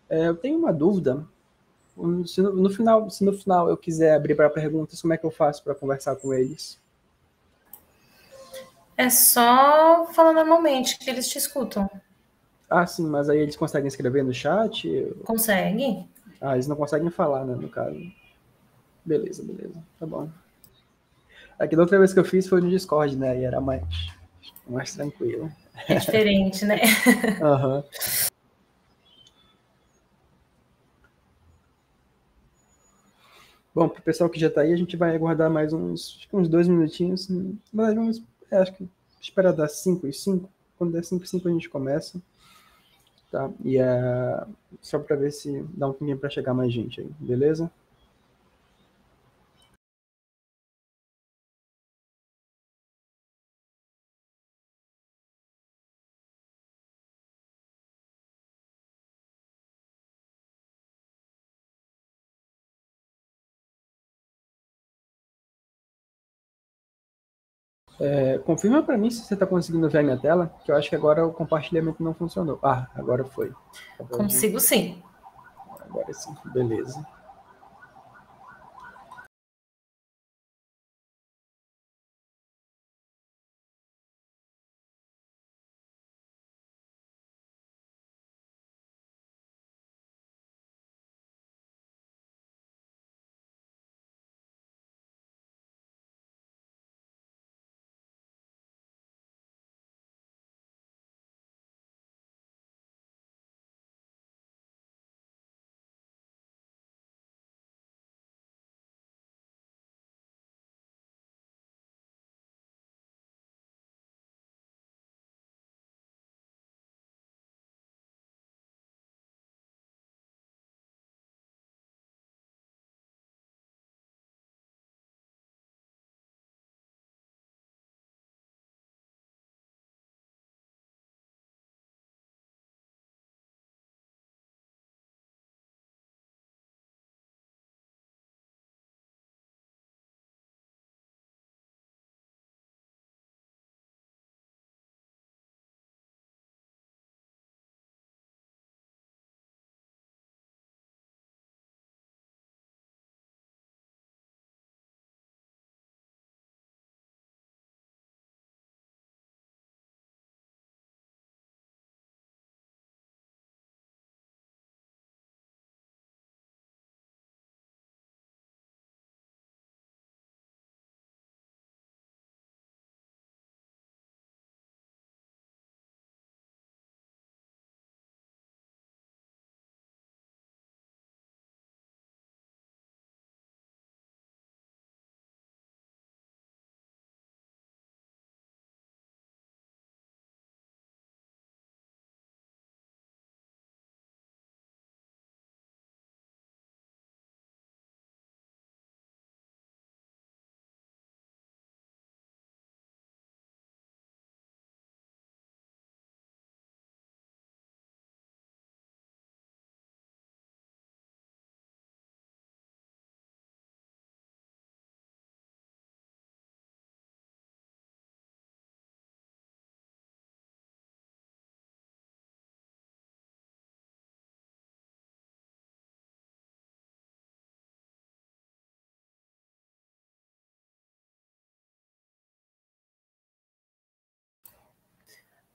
Eu tenho uma dúvida. Se no final eu quiser abrir para perguntas, como é que eu faço para conversar com eles? É só falar normalmente que eles te escutam. Ah, sim, mas aí eles conseguem escrever no chat? Consegue? Ah, eles não conseguem falar, né, no caso. Beleza, beleza. Tá bom. Aqui da outra vez que eu fiz foi no Discord, né? E era mais tranquilo. É diferente, né? Aham. Bom, pro pessoal que já tá aí, a gente vai aguardar mais acho que uns 2 minutinhos. Mas vamos, acho que esperar dar 5 e 5. Quando der 5 e 5 a gente começa. Tá? E só para ver se dá um tempinho para chegar mais gente aí, beleza? Confirma para mim se você está conseguindo ver a minha tela, que eu acho que agora o compartilhamento não funcionou. Ah, agora foi. Consigo sim. Agora sim, beleza.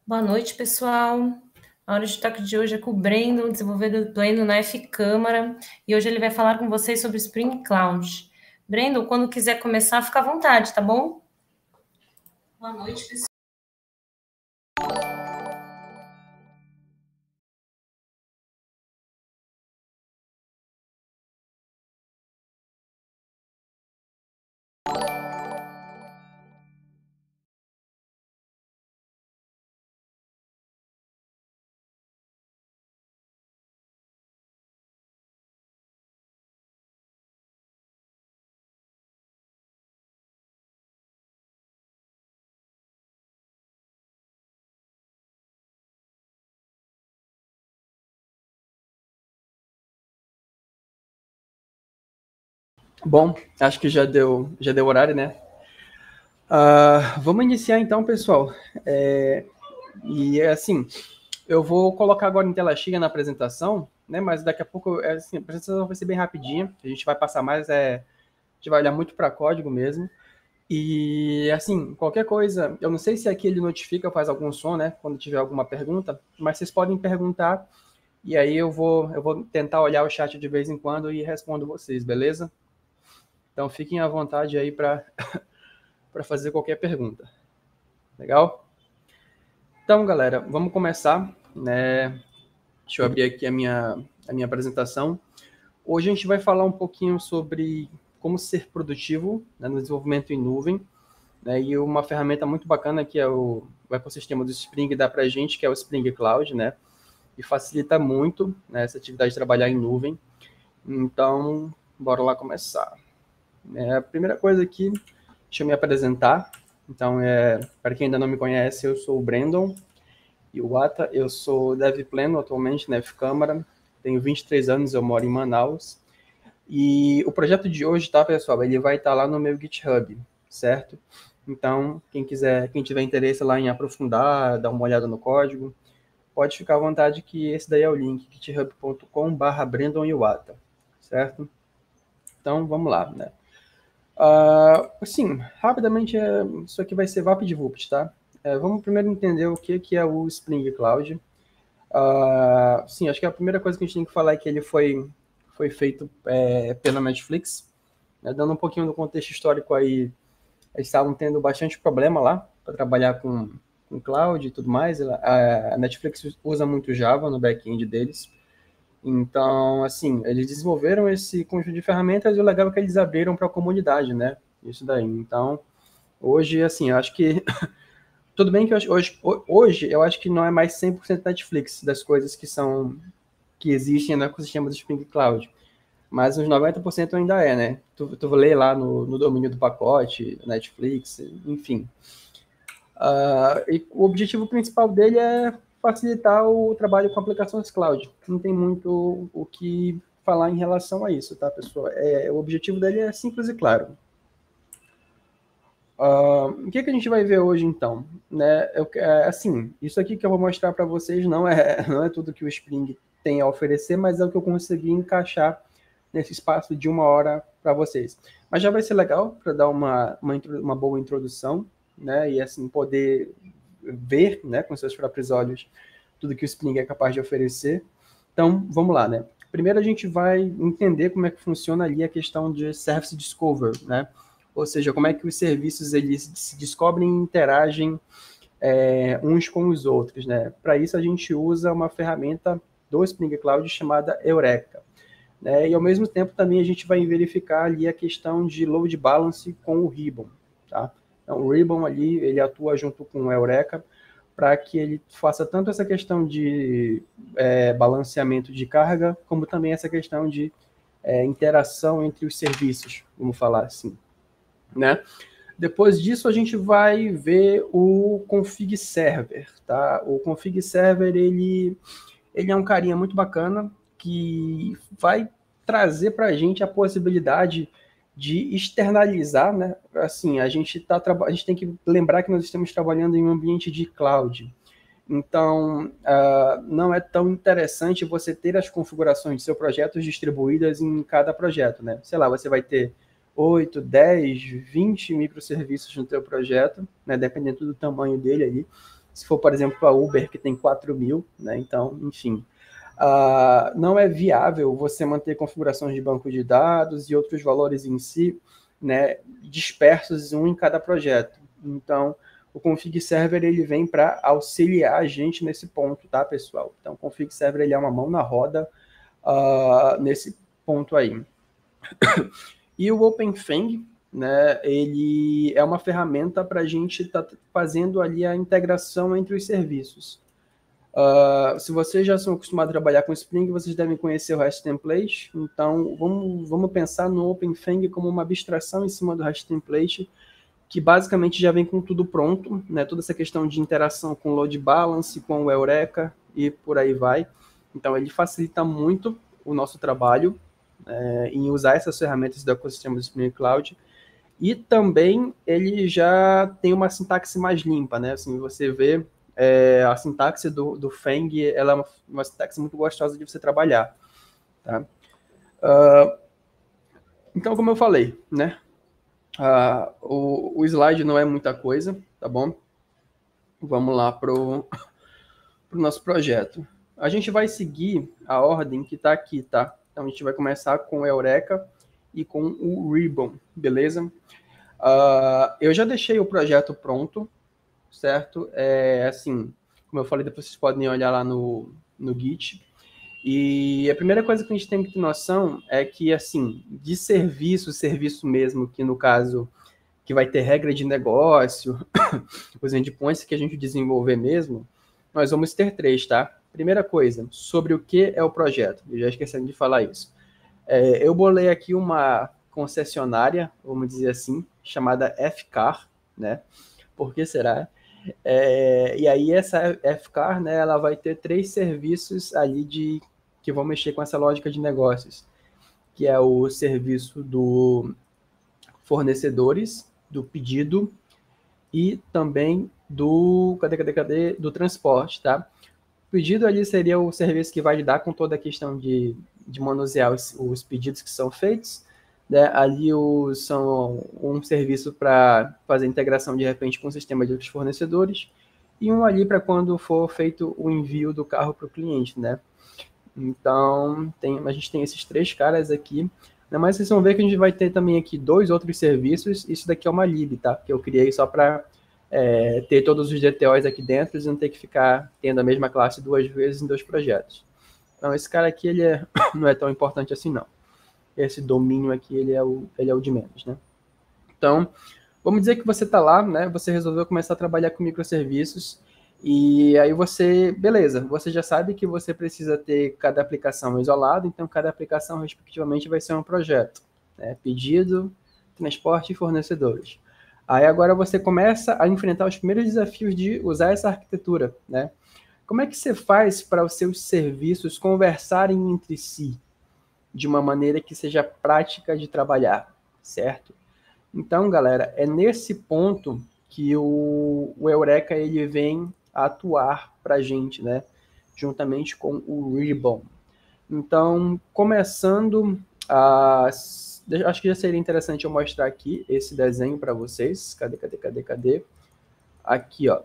Boa noite, pessoal. A hora de toque de hoje é com o Brandon, desenvolvedor do Plano na F Câmara, e hoje ele vai falar com vocês sobre Spring Cloud. Brandon, quando quiser começar, fica à vontade, tá bom? Boa noite, pessoal. Bom, acho que já deu horário, né? Vamos iniciar então, pessoal. E assim, eu vou colocar agora em tela cheia na apresentação, né? Mas daqui a pouco, assim, a apresentação vai ser bem rapidinha. A gente vai passar mais, a gente vai olhar muito para código mesmo. E, assim, qualquer coisa, eu não sei se aqui ele notifica, faz algum som, né? Quando tiver alguma pergunta, mas vocês podem perguntar e aí eu vou tentar olhar o chat de vez em quando e respondo vocês, beleza? Então fiquem à vontade aí para fazer qualquer pergunta. Legal? Então, galera, vamos começar, né? Deixa eu abrir aqui a minha apresentação. Hoje a gente vai falar um pouquinho sobre como ser produtivo, né, no desenvolvimento em nuvem, né, e uma ferramenta muito bacana que é o ecossistema do Spring dá para a gente, que é o Spring Cloud, né? E facilita muito, né, essa atividade de trabalhar em nuvem. Então, bora lá começar. A primeira coisa aqui, deixa eu me apresentar. Então, para quem ainda não me conhece, eu sou o Brandon Iwata, eu sou dev pleno atualmente na F-Câmara, tenho 23 anos, eu moro em Manaus. E o projeto de hoje, tá, pessoal, ele vai estar lá no meu GitHub, certo? Então, quem tiver interesse lá em aprofundar, dar uma olhada no código, pode ficar à vontade que esse daí é o link, github.com/Brandon Iwata, certo? Então, vamos lá, né? Assim, rapidamente, isso aqui vai ser VaptVupt, tá? Vamos primeiro entender o que é o Spring Cloud. Sim, acho que a primeira coisa que a gente tem que falar é que ele foi feito pela Netflix, né? Dando um pouquinho do contexto histórico aí, eles estavam tendo bastante problema lá para trabalhar com cloud e tudo mais. A Netflix usa muito Java no back-end deles. Então, assim, eles desenvolveram esse conjunto de ferramentas e o legal é que eles abriram para a comunidade, né? Isso daí. Então, hoje, assim, eu acho que tudo bem que hoje eu acho que não é mais 100% Netflix das coisas que existem no ecossistema do Spring Cloud, mas uns 90% ainda é, né? Tu lê lá no domínio do pacote, Netflix, enfim. E o objetivo principal dele é facilitar o trabalho com aplicações cloud. Não tem muito o que falar em relação a isso, tá, pessoal? O objetivo dele é simples e claro. O que a gente vai ver hoje, então? Né? Assim, isso aqui que eu vou mostrar para vocês não é tudo que o Spring tem a oferecer, mas é o que eu consegui encaixar nesse espaço de 1 hora para vocês. Mas já vai ser legal para dar uma boa introdução, né? E assim, poder ver, né, com seus próprios olhos tudo que o Spring é capaz de oferecer. Então, vamos lá, né? Primeiro a gente vai entender como é que funciona ali a questão de Service Discover, né? Ou seja, como é que os serviços eles se descobrem e interagem uns com os outros, né? Para isso a gente usa uma ferramenta do Spring Cloud chamada Eureka, né? E ao mesmo tempo também a gente vai verificar ali a questão de load balance com o Ribbon, tá? Então o Ribbon ali, ele atua junto com o Eureka para que ele faça tanto essa questão de balanceamento de carga, como também essa questão de interação entre os serviços, vamos falar assim, né? Depois disso, a gente vai ver o config server, tá? O config server, ele é um carinha muito bacana que vai trazer para a gente a possibilidade de externalizar, né? Assim, a gente tem que lembrar que nós estamos trabalhando em um ambiente de cloud. Então, não é tão interessante você ter as configurações de seu projeto distribuídas em cada projeto, né? Sei lá, você vai ter 8, 10, 20 microserviços no teu projeto, né, dependendo do tamanho dele ali. Se for, por exemplo, a Uber, que tem 4.000, né, então, enfim. Não é viável você manter configurações de banco de dados e outros valores em si, né, dispersos um em cada projeto. Então, o config server ele vem para auxiliar a gente nesse ponto, tá, pessoal? Então, o config server ele é uma mão na roda nesse ponto aí. E o OpenFang, né, ele é uma ferramenta para a gente estar fazendo ali a integração entre os serviços. Se vocês já são acostumados a trabalhar com Spring, vocês devem conhecer o REST Template. Então, vamos pensar no OpenFang como uma abstração em cima do REST Template, que basicamente já vem com tudo pronto, né, toda essa questão de interação com o load balance, com o Eureka e por aí vai. Então, ele facilita muito o nosso trabalho em usar essas ferramentas do ecossistema do Spring Cloud, e também ele já tem uma sintaxe mais limpa, né? Assim, você vê a sintaxe do Fang, ela é uma sintaxe muito gostosa de você trabalhar, tá? Então, como eu falei, né? O slide não é muita coisa, tá bom? Vamos lá pro nosso projeto. A gente vai seguir a ordem que está aqui, tá? Então, a gente vai começar com o Eureka e com o Ribbon, beleza? Eu já deixei o projeto pronto, certo? Assim, como eu falei, depois vocês podem olhar lá no Git. E a primeira coisa que a gente tem que ter noção é que, assim, de serviço mesmo, que no caso, que vai ter regra de negócio, os endpoints que a gente desenvolver mesmo, nós vamos ter 3, tá? Primeira coisa, sobre o que é o projeto. Eu já esqueci de falar isso. Eu bolei aqui uma concessionária, vamos dizer assim, chamada FCAR, né? Por que será? E aí essa FCAR, né, ela vai ter 3 serviços ali que vão mexer com essa lógica de negócios, que é o serviço do fornecedores, do pedido e também do do transporte, tá? O pedido ali seria o serviço que vai lidar com toda a questão de manusear os pedidos que são feitos, né? Ali são um serviço para fazer integração de repente com o sistema de outros fornecedores e um ali para quando for feito o envio do carro para o cliente, né? Então, a gente tem esses 3 caras aqui, né? Mas vocês vão ver que a gente vai ter também aqui 2 outros serviços. Isso daqui é uma lib, tá? Que eu criei só para ter todos os DTOs aqui dentro e não ter que ficar tendo a mesma classe 2 vezes em 2 projetos. Então, esse cara aqui, ele não é tão importante assim, não. Esse domínio aqui, ele é o de menos, né? Então, vamos dizer que você está lá, né? Você resolveu começar a trabalhar com microserviços e aí beleza, você já sabe que você precisa ter cada aplicação isolada, então cada aplicação, respectivamente, vai ser um projeto, né? Pedido, transporte e fornecedores. Aí agora você começa a enfrentar os primeiros desafios de usar essa arquitetura, né? Como é que você faz para os seus serviços conversarem entre si de uma maneira que seja prática de trabalhar, certo? Então, galera, é nesse ponto que o Eureka ele vem a atuar para a gente, né? Juntamente com o Ribbon. Então, começando acho que já seria interessante eu mostrar aqui esse desenho para vocês. Cadê? Aqui, ó.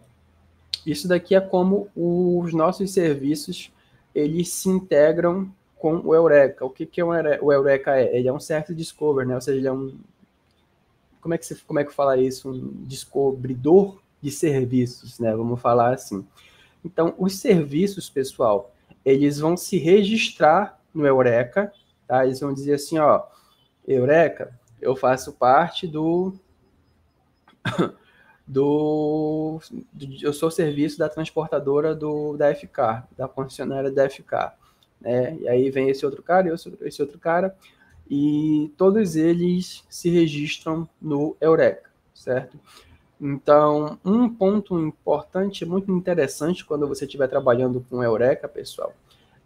Isso daqui é como os nossos serviços eles se integram com o Eureka. O que o Eureka é? Ele é um Service Discover, né? Ou seja, ele é um... Como é que fala isso? Um descobridor de serviços, né? Vamos falar assim. Então, os serviços, pessoal, eles vão se registrar no Eureka, tá? Eles vão dizer assim, ó, Eureka, eu faço parte eu sou serviço da transportadora da FCAR, da concessionária da FCAR, né? E aí vem esse outro cara, esse outro cara, e todos eles se registram no Eureka, certo? Então, um ponto importante, muito interessante quando você estiver trabalhando com Eureka, pessoal,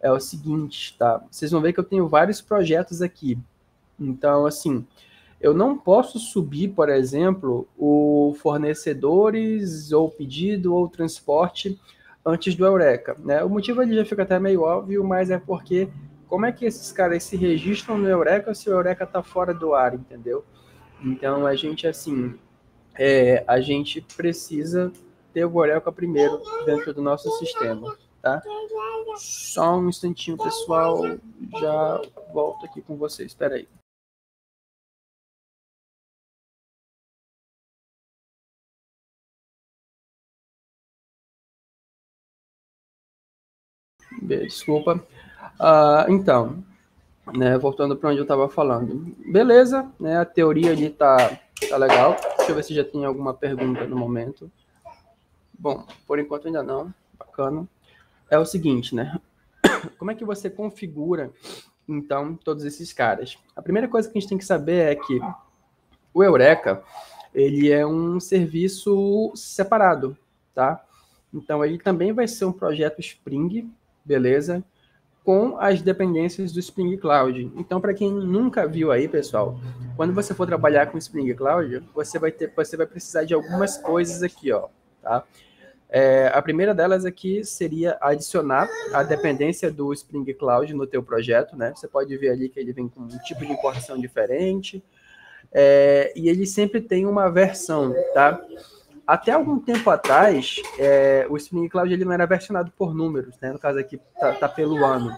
é o seguinte, tá? Vocês vão ver que eu tenho vários projetos aqui. Então, assim, eu não posso subir, por exemplo, o fornecedores, ou pedido, ou transporte antes do Eureka, né? O motivo ele já fica até meio óbvio, mas é porque como é que esses caras se registram no Eureka se o Eureka está fora do ar, entendeu? Então, a gente, assim, a gente precisa ter o Eureka primeiro dentro do nosso sistema, tá? Só um instantinho, pessoal, já volto aqui com vocês, espera aí. Desculpa. Então, né, voltando para onde eu estava falando. Beleza, né, a teoria ali tá legal. Deixa eu ver se já tem alguma pergunta no momento. Bom, por enquanto ainda não. Bacana. É o seguinte, né? Como é que você configura, então, todos esses caras? A primeira coisa que a gente tem que saber é que o Eureka, ele é um serviço separado, tá? Então, ele também vai ser um projeto Spring, beleza? Com as dependências do Spring Cloud. Então, para quem nunca viu aí, pessoal, quando você for trabalhar com Spring Cloud, você vai precisar de algumas coisas aqui, ó, tá? A primeira delas aqui seria adicionar a dependência do Spring Cloud no teu projeto, né? Você pode ver ali que ele vem com um tipo de importação diferente, e ele sempre tem uma versão, tá? Até algum tempo atrás, o Spring Cloud ele não era versionado por números, né? No caso aqui tá pelo ano.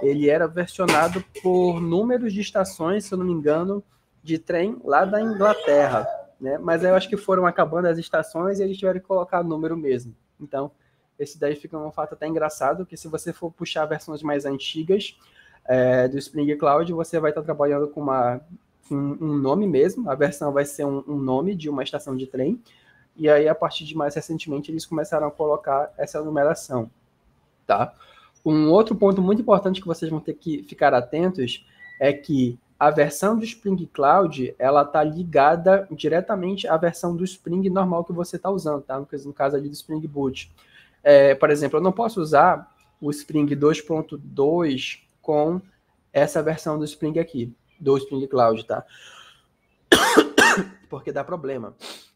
Ele era versionado por números de estações, se eu não me engano, de trem lá da Inglaterra, né? Mas eu acho que foram acabando as estações e eles tiveram que colocar número mesmo. Então, esse daí fica um fato até engraçado, que se você for puxar versões mais antigas do Spring Cloud, você vai estar trabalhando com um nome mesmo, a versão vai ser um nome de uma estação de trem, e aí, a partir de mais recentemente, eles começaram a colocar essa numeração, tá? Um outro ponto muito importante que vocês vão ter que ficar atentos é que a versão do Spring Cloud, ela está ligada diretamente à versão do Spring normal que você está usando, tá? No caso ali do Spring Boot. Por exemplo, eu não posso usar o Spring 2.2 com essa versão do Spring aqui, do Spring Cloud, tá? Porque dá problema.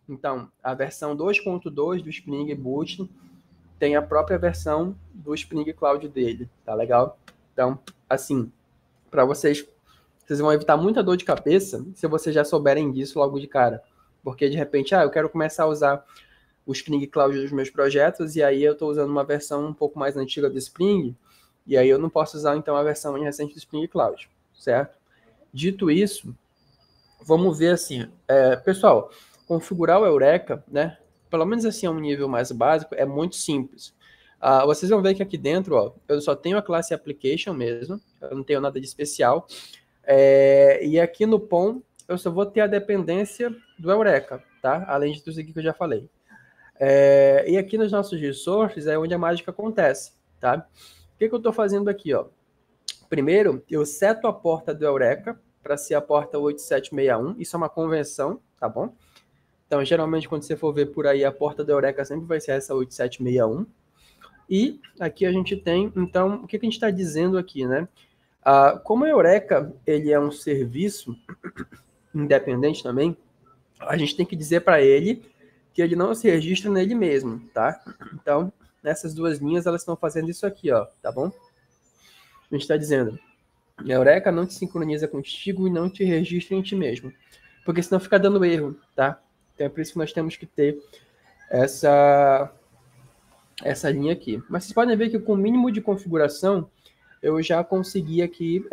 Então, a versão 2.2 do Spring Boot tem a própria versão do Spring Cloud dele, tá legal? Então, assim, para vocês vão evitar muita dor de cabeça se vocês já souberem disso logo de cara. Porque, de repente, eu quero começar a usar o Spring Cloud dos meus projetos e aí eu estou usando uma versão um pouco mais antiga do Spring e aí eu não posso usar, então, a versão mais recente do Spring Cloud, certo? Dito isso, vamos ver assim, pessoal, configurar o Eureka, né? Pelo menos assim, a um nível mais básico, é muito simples. Vocês vão ver que aqui dentro, ó, eu só tenho a classe Application mesmo, eu não tenho nada de especial. E aqui no POM, eu só vou ter a dependência do Eureka, tá? Além de tudo isso aqui que eu já falei. E aqui nos nossos resources é onde a mágica acontece, tá? O que eu estou fazendo aqui, ó? Primeiro, eu seto a porta do Eureka para ser a porta 8761. Isso é uma convenção, tá bom? Então, geralmente, quando você for ver por aí, a porta do Eureka sempre vai ser essa 8761. E aqui a gente tem, então, o que a gente está dizendo aqui, né? Como o Eureka ele é um serviço independente também, a gente tem que dizer para ele que ele não se registra nele mesmo, tá? Então, nessas duas linhas, elas estão fazendo isso aqui, ó, tá bom? A gente está dizendo, Eureka não te sincroniza contigo e não te registra em ti mesmo, porque senão fica dando erro, tá? Então é por isso que nós temos que ter essa linha aqui. Mas vocês podem ver que com o mínimo de configuração, eu já consegui aqui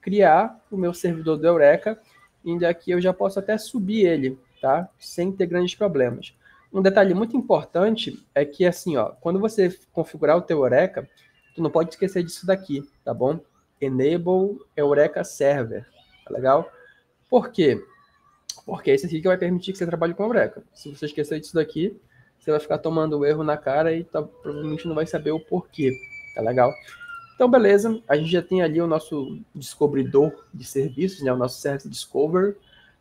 criar o meu servidor do Eureka, e daqui eu já posso até subir ele, tá? Sem ter grandes problemas. Um detalhe muito importante é que, assim, ó, quando você configurar o teu Eureka, tu não pode esquecer disso daqui, tá bom? Enable Eureka Server, tá legal? Por quê? Porque esse aqui que vai permitir que você trabalhe com Eureka. Se você esquecer disso daqui, você vai ficar tomando erro na cara e provavelmente não vai saber o porquê, tá legal? Então, beleza, a gente já tem ali o nosso descobridor de serviços, né, o nosso Service Discover.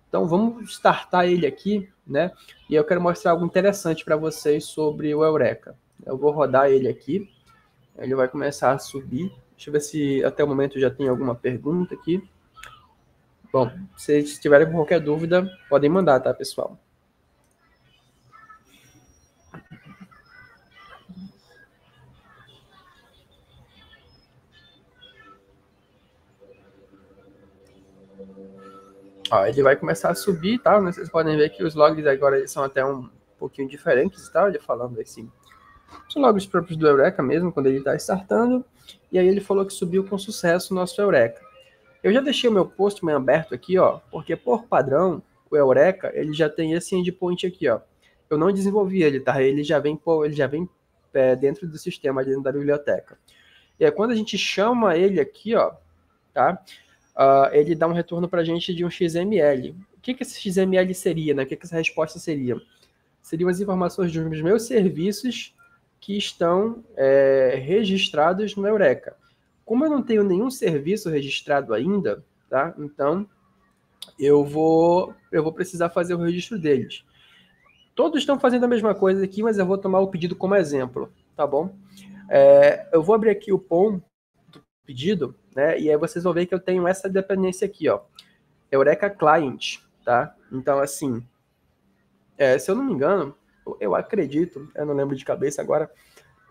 Então, vamos startar ele aqui, né? E eu quero mostrar algo interessante para vocês sobre o Eureka. Eu vou rodar ele aqui, ele vai começar a subir. Deixa eu ver se até o momento já tem alguma pergunta aqui. Bom, se tiverem qualquer dúvida, podem mandar, tá, pessoal? Ó, ele vai começar a subir, tá? Vocês podem ver que os logs agora eles são até um pouquinho diferentes, tá? Ele falando assim. São logs próprios do Eureka mesmo, quando ele está startando. E aí ele falou que subiu com sucesso o nosso Eureka. Eu já deixei o meu Postman aberto aqui, ó, porque por padrão, o Eureka, ele já tem esse endpoint aqui, ó. Eu não desenvolvi ele, tá? Ele já vem dentro do sistema, dentro da biblioteca. E aí quando a gente chama ele aqui, ó, tá? Ele dá um retorno para a gente de um XML. O que esse XML seria, né? O que essa resposta seria? Seriam as informações dos meus serviços que estão registrados no Eureka. Como eu não tenho nenhum serviço registrado ainda, tá? Então, eu vou precisar fazer o registro deles. Todos estão fazendo a mesma coisa aqui, mas eu vou tomar o pedido como exemplo, tá bom? Eu vou abrir aqui o POM do pedido, né? E aí vocês vão ver que eu tenho essa dependência aqui, ó. Eureka Client, tá? Então, assim, se eu não me engano, eu acredito, eu não lembro de cabeça agora,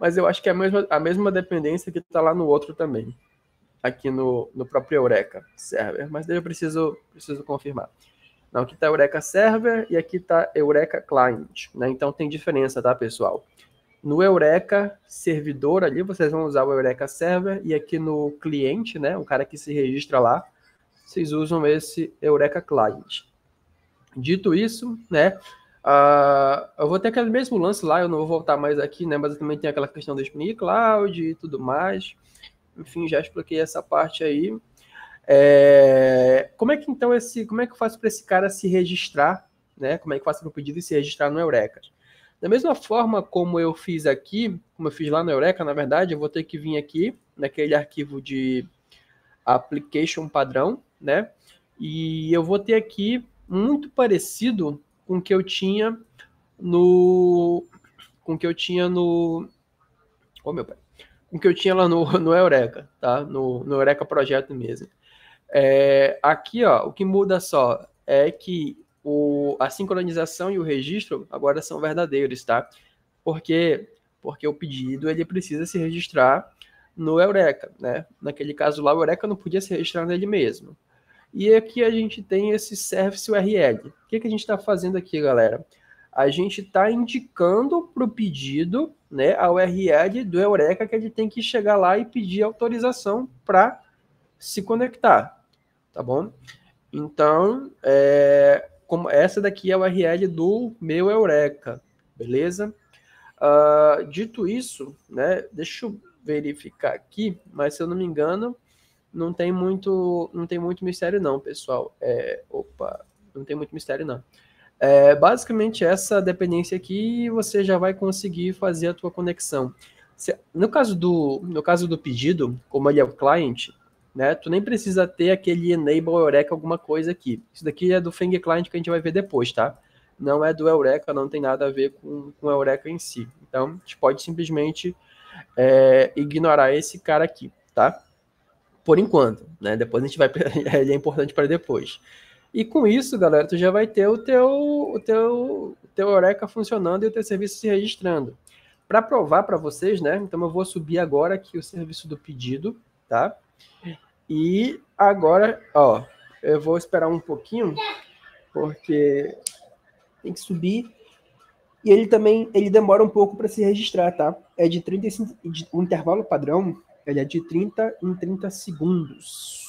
mas eu acho que é a mesma dependência que está lá no outro também, aqui no próprio Eureka Server, mas daí eu preciso confirmar. Não, aqui está Eureka Server e aqui está Eureka Client, né? Então tem diferença, tá, pessoal? No Eureka Servidor ali, vocês vão usar o Eureka Server, e aqui no cliente, né, o cara que se registra lá, vocês usam esse Eureka Client. Dito isso, né, eu vou ter aquele mesmo lance lá, eu não vou voltar mais aqui, né, mas eu também tenho aquela questão do Spring Cloud e tudo mais. Enfim, já expliquei essa parte aí. Como é que então como é que eu faço para esse cara se registrar, né? Como é que eu faço para o pedido e se registrar no Eureka? Da mesma forma como eu fiz aqui, como eu fiz lá no Eureka, na verdade, eu vou ter que vir aqui naquele arquivo de application padrão, né? E eu vou ter aqui muito parecido com o que eu tinha no com o que eu tinha lá no Eureka, tá? No Eureka projeto mesmo. Aqui, ó, o que muda só é que a sincronização e o registro agora são verdadeiros, tá? Por quê? Porque o pedido ele precisa se registrar no Eureka, né? Naquele caso lá, o Eureka não podia se registrar nele mesmo. E aqui a gente tem esse service URL. O que a gente está fazendo aqui, galera? A gente está indicando para o pedido, né, a URL do Eureka que ele tem que chegar lá e pedir autorização para se conectar, tá bom? Então, como essa daqui é a URL do meu Eureka, beleza? Dito isso, né, deixa eu verificar aqui, mas se eu não me engano, não tem muito mistério não, pessoal. Não tem muito mistério não. Basicamente essa dependência aqui, você já vai conseguir fazer a tua conexão. No caso do pedido, como ele é o client, né, tu nem precisa ter aquele enable Eureka alguma coisa aqui. Isso daqui é do Feng Client que a gente vai ver depois, tá? Não é do Eureka, não tem nada a ver com o Eureka em si. Então, a gente pode simplesmente ignorar esse cara aqui, tá? Por enquanto, né? Depois a gente vai... ele é importante para depois. E com isso, galera, tu já vai ter o teu Eureka funcionando e o teu serviço se registrando. Para provar para vocês, né? Então eu vou subir agora aqui o serviço do pedido, tá? E agora, ó, eu vou esperar um pouquinho, porque tem que subir. E ele demora um pouco para se registrar, tá? É de 35, o intervalo padrão, ele é de 30 em 30 segundos.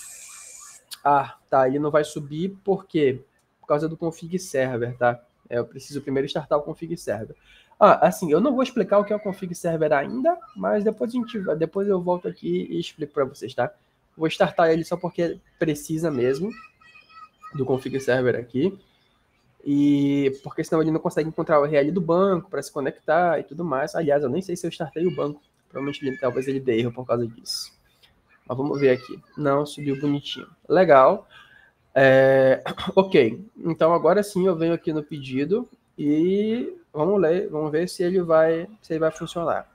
Tá, ele não vai subir por quê? Por causa do config server, tá? Eu preciso primeiro startar o config server. Assim, eu não vou explicar o que é o config server ainda, mas depois eu volto aqui e explico para vocês, tá? Vou startar ele só porque precisa mesmo do config server aqui. E porque senão ele não consegue encontrar o URL do banco para se conectar e tudo mais. Aliás, eu nem sei se eu startei o banco. Provavelmente talvez ele dê erro por causa disso. Mas vamos ver aqui. Não, subiu bonitinho. Legal. Ok. Então agora sim eu venho aqui no pedido e vamos ver se ele vai funcionar.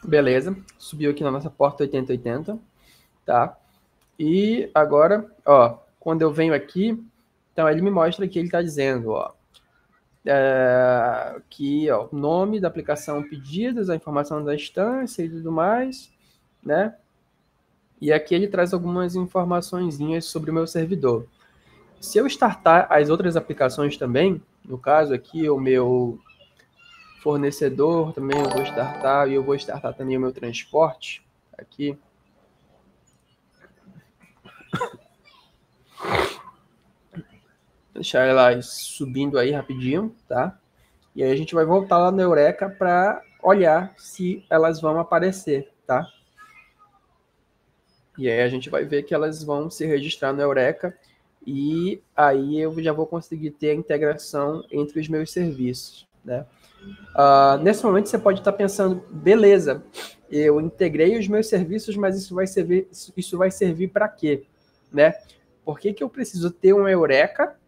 Beleza, subiu aqui na nossa porta 8080, tá? E agora, ó, quando eu venho aqui, então ele me mostra que ele está dizendo, ó, que ó, o nome da aplicação pedidos, a informação da instância e tudo mais, né? E aqui ele traz algumas informaçõezinhas sobre o meu servidor. Se eu startar as outras aplicações também, no caso aqui o meu fornecedor também eu vou startar, e eu vou startar também o meu transporte aqui. Deixar ela subindo aí rapidinho, tá? E aí a gente vai voltar lá no Eureka para olhar se elas vão aparecer, tá? E aí a gente vai ver que elas vão se registrar no Eureka e aí eu já vou conseguir ter a integração entre os meus serviços, né? Nesse momento você pode estar pensando, beleza, eu integrei os meus serviços, mas isso vai servir para quê, né? Por que eu preciso ter um Eureka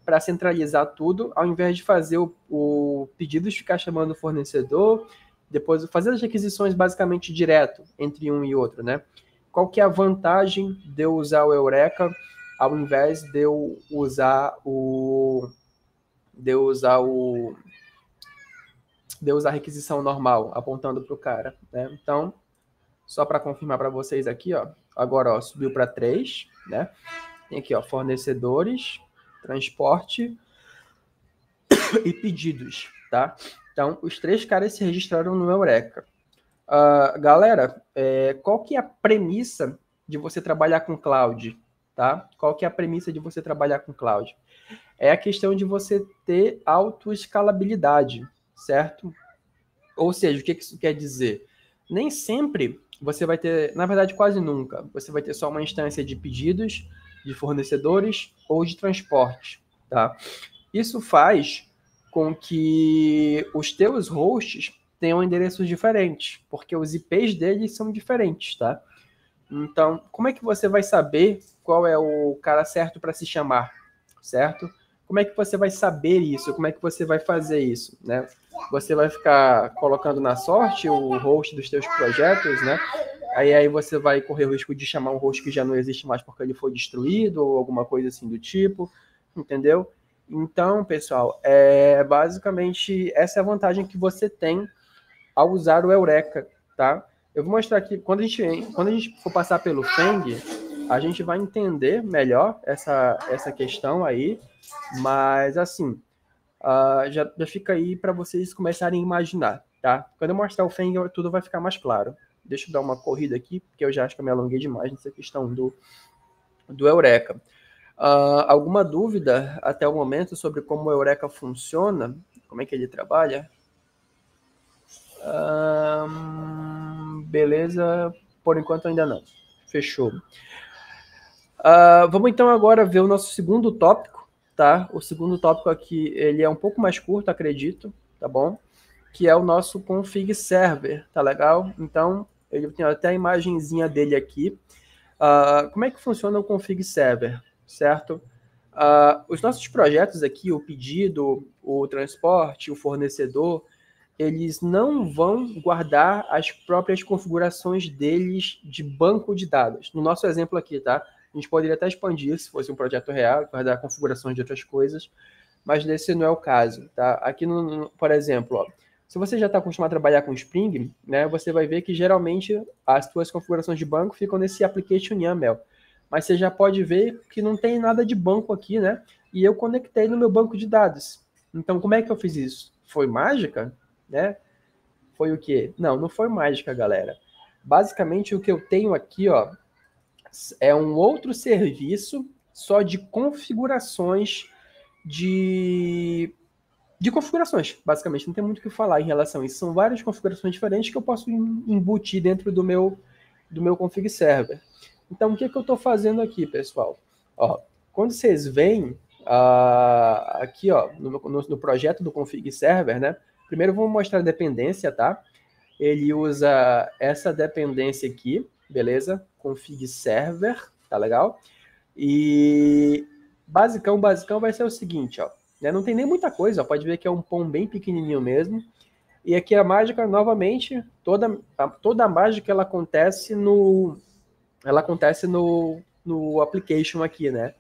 para centralizar tudo, ao invés de fazer o pedidos ficar chamando o fornecedor, depois fazer as requisições basicamente direto entre um e outro, né? Qual que é a vantagem de eu usar o Eureka ao invés de eu usar a requisição normal, apontando para o cara, né? Então, só para confirmar para vocês aqui, ó, agora ó, subiu para 3, né? Tem aqui, ó, fornecedores, transporte e pedidos, tá? Então, os 3 caras se registraram no Eureka. Galera, qual que é a premissa de você trabalhar com cloud, tá? Qual que é a premissa de você trabalhar com cloud? É a questão de você ter autoescalabilidade, certo? Ou seja, o que isso quer dizer? Nem sempre você vai ter, na verdade quase nunca, você vai ter só uma instância de pedidos, de fornecedores ou de transporte, tá? Isso faz com que os teus hosts tenham endereços diferentes, porque os IPs deles são diferentes, tá? Então, como é que você vai saber qual é o cara certo para se chamar, certo? Como é que você vai saber isso? Como é que você vai fazer isso, né? Você vai ficar colocando na sorte o host dos teus projetos, né? Aí você vai correr o risco de chamar um host que já não existe mais porque ele foi destruído ou alguma coisa assim do tipo, entendeu? Então, pessoal, basicamente essa é a vantagem que você tem ao usar o Eureka, tá? Eu vou mostrar aqui, quando a gente for passar pelo Feng, a gente vai entender melhor essa questão aí, mas assim, já fica aí para vocês começarem a imaginar, tá? Quando eu mostrar o Feng, tudo vai ficar mais claro. Deixa eu dar uma corrida aqui, porque eu já acho que eu me alonguei demais nessa questão do Eureka. Alguma dúvida até o momento sobre como o Eureka funciona? Como é que ele trabalha? Beleza, por enquanto ainda não. Fechou. Vamos então agora ver o nosso segundo tópico, tá? O segundo tópico aqui, ele é um pouco mais curto, acredito, tá bom? Que é o nosso config server, tá legal? Então, eu tenho até a imagenzinha dele aqui. Como é que funciona o config server, certo? Os nossos projetos aqui, o pedido, o transporte, o fornecedor, eles não vão guardar as próprias configurações deles de banco de dados. No nosso exemplo aqui, tá? A gente poderia até expandir, se fosse um projeto real, guardar configurações de outras coisas, mas esse não é o caso, tá? Aqui, por exemplo, ó, se você já está acostumado a trabalhar com Spring, né, você vai ver que geralmente as suas configurações de banco ficam nesse application YAML. Mas você já pode ver que não tem nada de banco aqui, né? E eu conectei no meu banco de dados. Então, como é que eu fiz isso? Foi mágica? Né? Foi o quê? Não foi mágica, galera. Basicamente, o que eu tenho aqui, ó, é um outro serviço só de configurações de configurações, basicamente. Não tem muito o que falar em relação a isso. São várias configurações diferentes que eu posso embutir dentro do meu config server. Então, o que eu estou fazendo aqui, pessoal? Ó, quando vocês veem aqui, ó, no projeto do config server, né? Primeiro vamos mostrar a dependência, tá? Ele usa essa dependência aqui, beleza? Config server, tá legal? E basicão vai ser o seguinte, ó. Né? Não tem nem muita coisa, ó. Pode ver que é um POM bem pequenininho mesmo. E aqui a mágica, novamente, toda a mágica ela acontece no application aqui, né?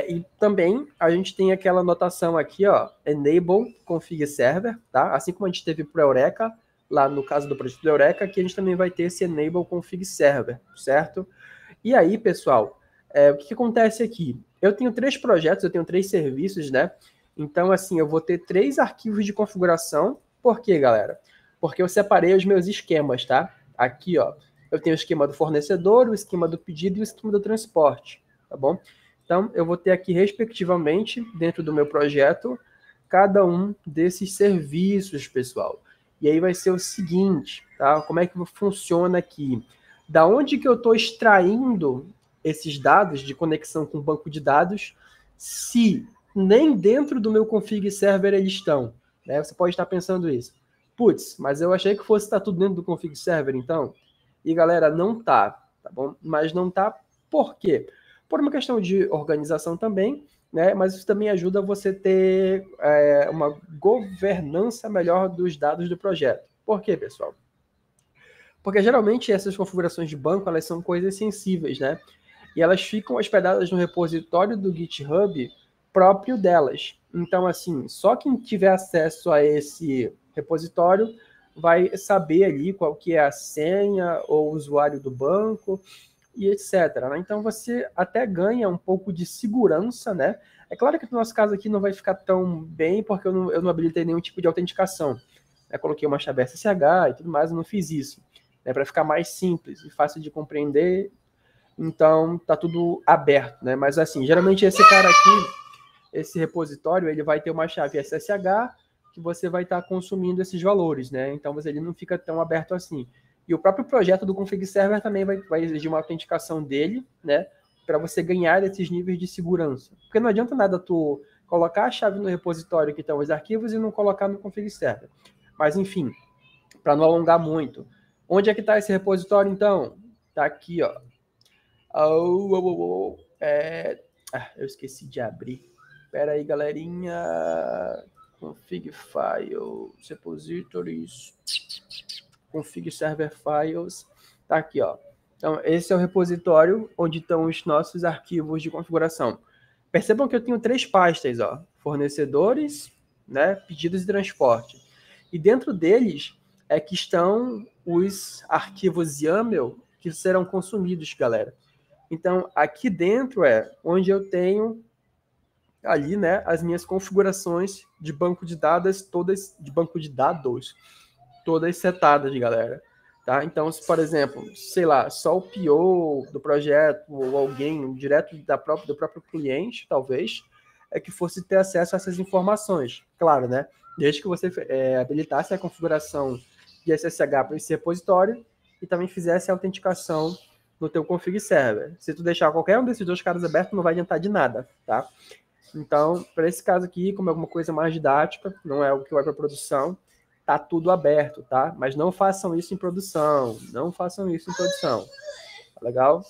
E também a gente tem aquela notação aqui, ó, enable config server, tá? Assim como a gente teve para o Eureka, lá no caso do projeto do Eureka, aqui a gente também vai ter esse enable config server, certo? E aí, pessoal, o que acontece aqui? Eu tenho 3 projetos, eu tenho 3 serviços, né? Então, assim, eu vou ter 3 arquivos de configuração. Por quê, galera? Porque eu separei os meus esquemas, tá? Aqui, ó, eu tenho o esquema do fornecedor, o esquema do pedido e o esquema do transporte, tá bom? Então, eu vou ter aqui, respectivamente, dentro do meu projeto, cada um desses serviços, pessoal. E aí vai ser o seguinte, tá? Como é que funciona aqui? Da onde que eu estou extraindo esses dados de conexão com o banco de dados, se nem dentro do meu config server eles estão? Né? Você pode estar pensando isso. Putz, mas eu achei que fosse estar tudo dentro do config server, então. E, galera, não tá bom? Mas não tá por quê? por uma questão de organização também, né? Mas isso também ajuda você a ter uma governança melhor dos dados do projeto. Por quê, pessoal? Porque geralmente essas configurações de banco, elas são coisas sensíveis, né? E elas ficam hospedadas no repositório do GitHub próprio delas. Então, assim, só quem tiver acesso a esse repositório vai saber ali qual que é a senha ou o usuário do banco e etc. Né? Então, você até ganha um pouco de segurança, né? É claro que no nosso caso aqui não vai ficar tão bem, porque eu não habilitei nenhum tipo de autenticação. Coloquei uma chave SSH e tudo mais, eu não fiz isso. Para ficar mais simples e fácil de compreender. Então, tá tudo aberto, né? Mas assim, geralmente esse cara aqui, esse repositório, ele vai ter uma chave SSH que você vai estar consumindo esses valores, né? Então, ele não fica tão aberto assim. E o próprio projeto do config server também vai exigir uma autenticação dele, né? Para você ganhar esses níveis de segurança. Porque não adianta nada tu colocar a chave no repositório que estão os arquivos e não colocar no config server. Mas, enfim, para não alongar muito. Onde é que está esse repositório, então? Está aqui, ó. Eu esqueci de abrir. Espera aí, galerinha. Config Files, Repositories, Config Server Files. Tá aqui, ó. Então, esse é o repositório onde estão os nossos arquivos de configuração. Percebam que eu tenho 3 pastas, ó. Fornecedores, né, pedidos e transporte. E dentro deles é que estão os arquivos YAML que serão consumidos, galera. Então, aqui dentro é onde eu tenho ali, né, as minhas configurações de banco de dados, todas setadas, galera. Tá? Então, se, por exemplo, sei lá, só o PO do projeto ou alguém direto do próprio cliente, talvez, é que fosse ter acesso a essas informações. Claro, né? Desde que você habilitasse a configuração de SSH para esse repositório e também fizesse a autenticação no teu config server. Se tu deixar qualquer um desses 2 caras abertos, não vai adiantar de nada, tá? Então, para esse caso aqui, como é alguma coisa mais didática, não é o que vai para produção, tá tudo aberto, tá? Mas não façam isso em produção, Tá legal?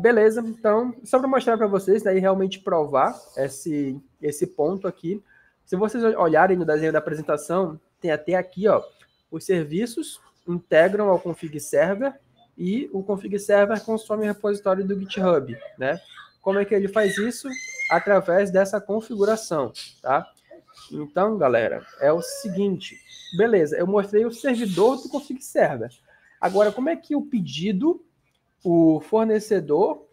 Beleza, então, só para mostrar para vocês, né, e realmente provar esse ponto aqui. Se vocês olharem no desenho da apresentação, tem até aqui, ó, os serviços integram ao config server e o config server consome o repositório do GitHub, né? Como é que ele faz isso? Através dessa configuração, tá? Então, galera, é o seguinte, beleza, eu mostrei o servidor do config server. Agora, como é que o pedido, o fornecedor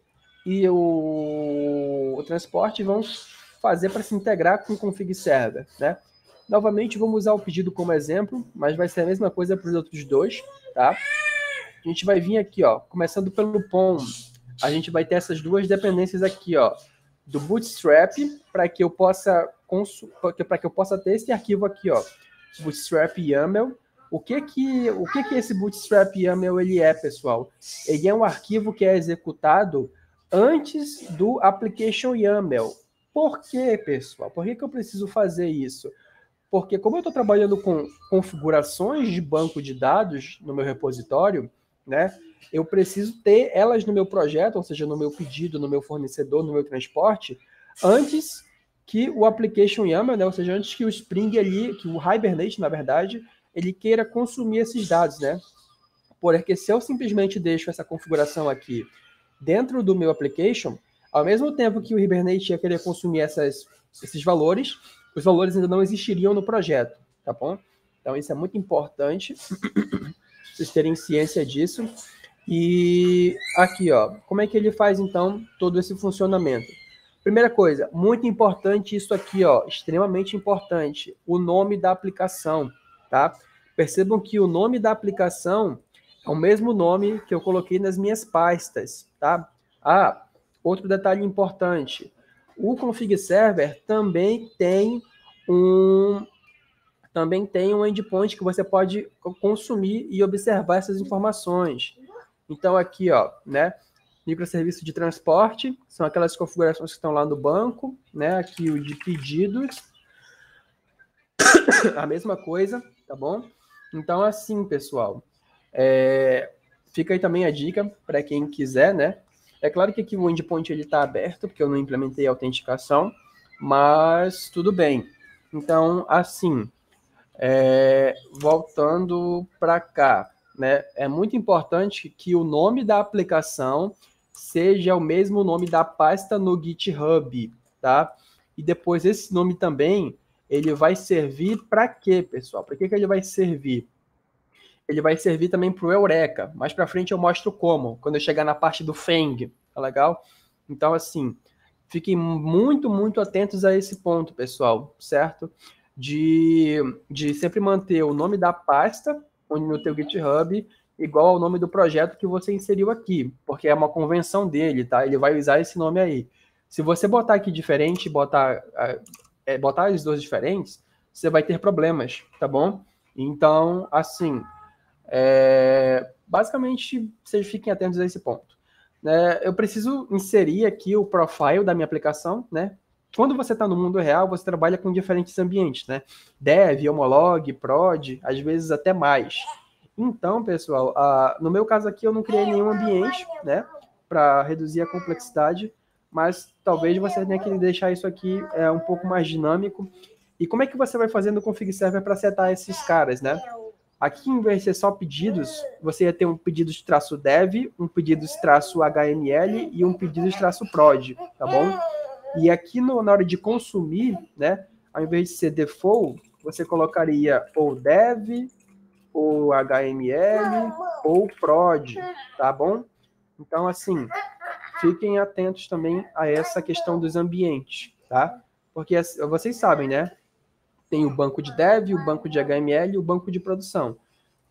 e o transporte vão fazer para se integrar com o config server, né? Novamente, vamos usar o pedido como exemplo, mas vai ser a mesma coisa para os outros 2, tá? A gente vai vir aqui, ó, começando pelo POM, a gente vai ter essas 2 dependências aqui, ó, do Bootstrap, para que eu possa ter esse arquivo aqui, ó, Bootstrap YAML. O que esse Bootstrap YAML ele é, pessoal? Ele é um arquivo que é executado antes do application YAML. Por quê, pessoal? Por que eu preciso fazer isso? Porque como eu estou trabalhando com configurações de banco de dados no meu repositório, né, eu preciso ter elas no meu projeto, ou seja, no meu pedido, no meu fornecedor, no meu transporte, antes que o application YAML, né, ou seja, antes que o Spring ali, que o Hibernate, na verdade, ele queira consumir esses dados, né? Porque se eu simplesmente deixo essa configuração aqui dentro do meu application, ao mesmo tempo que o Hibernate ia querer consumir esses valores, os valores ainda não existiriam no projeto, tá bom? Então isso é muito importante, vocês terem ciência disso. E aqui, ó, como é que ele faz então todo esse funcionamento? Primeira coisa, muito importante isso aqui, ó, extremamente importante, o nome da aplicação, tá? Percebam que o nome da aplicação é o mesmo nome que eu coloquei nas minhas pastas, tá? Outro detalhe importante, o config server também tem um endpoint que você pode consumir e observar essas informações. Então aqui, ó, né, microserviço de transporte, são aquelas configurações que estão lá no banco, né, aqui o de pedidos, a mesma coisa, tá bom? Então assim, pessoal, fica aí também a dica para quem quiser, né, É claro que aqui o endpoint está aberto, porque eu não implementei a autenticação, mas tudo bem. Então, assim, voltando para cá, né? É muito importante que o nome da aplicação seja o mesmo nome da pasta no GitHub, tá? E depois esse nome também, ele vai servir para quê, pessoal? Para que ele vai servir? Ele vai servir também para o Eureka. Mais para frente eu mostro como, quando eu chegar na parte do Fang, tá legal? Então, assim, fiquem muito, muito atentos a esse ponto, pessoal, certo? De sempre manter o nome da pasta no teu GitHub igual ao nome do projeto que você inseriu aqui, porque é uma convenção dele, tá? Ele vai usar esse nome aí. Se você botar aqui diferente, botar as duas diferentes, você vai ter problemas, tá bom? Então, assim, basicamente, vocês fiquem atentos a esse ponto. Eu preciso inserir aqui o profile da minha aplicação, né? Quando você está no mundo real, você trabalha com diferentes ambientes, né? Dev, Homolog, Prod, às vezes até mais. Então, pessoal, no meu caso aqui, eu não criei nenhum ambiente, né? Para reduzir a complexidade, mas talvez você tenha que deixar isso aqui um pouco mais dinâmico. E como é que você vai fazer no config server para setar esses caras, né? Aqui, em vez de ser só pedidos, você ia ter um pedido de -dev, um pedido de -hnl e um pedido de -prod, tá bom? E aqui, na hora de consumir, né, ao invés de ser default, você colocaria ou dev, ou HML, ou prod, tá bom? Então, assim, fiquem atentos também a essa questão dos ambientes, tá? Porque vocês sabem, né? Tem o banco de dev, o banco de HML e o banco de produção.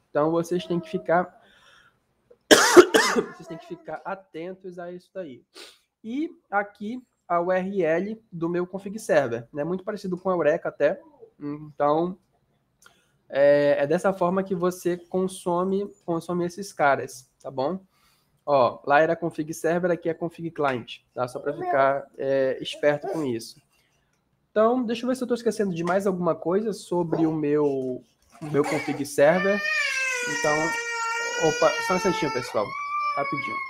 Então, vocês têm que ficar atentos a isso daí. E aqui, a URL do meu config server, né? Muito parecido com a Eureka até. Então, é dessa forma que você consome esses caras, tá bom? Ó, lá era config server, aqui é config client, tá? Só para ficar esperto com isso. Então, deixa eu ver se eu estou esquecendo de mais alguma coisa sobre o meu config server. Então, opa, só um instantinho, pessoal. Rapidinho.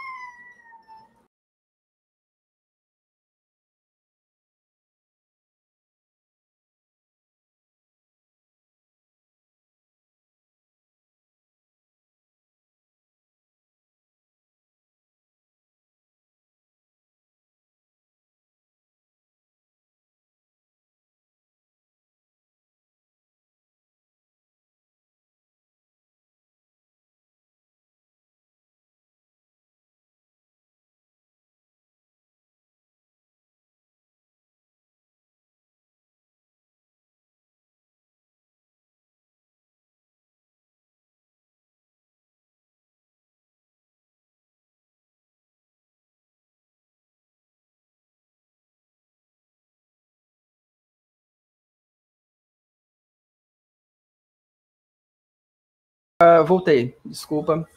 Voltei, desculpa.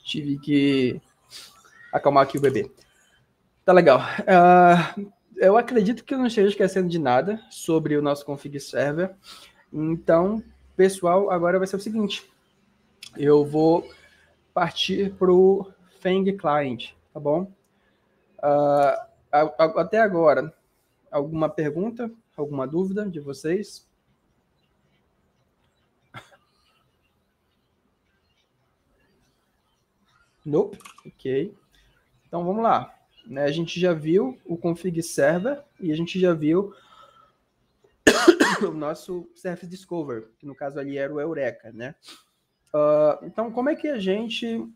Tive que acalmar aqui o bebê. Tá legal. Eu acredito que eu não esteja esquecendo de nada sobre o nosso config server. Então, pessoal, agora vai ser o seguinte. Eu vou partir para o Fang Client, tá bom? Até agora, alguma pergunta, alguma dúvida de vocês? Nope. Ok. Então, vamos lá. A gente já viu o config server e a gente já viu o nosso Service Discover, que no caso ali era o Eureka, né? Então, como é que a gente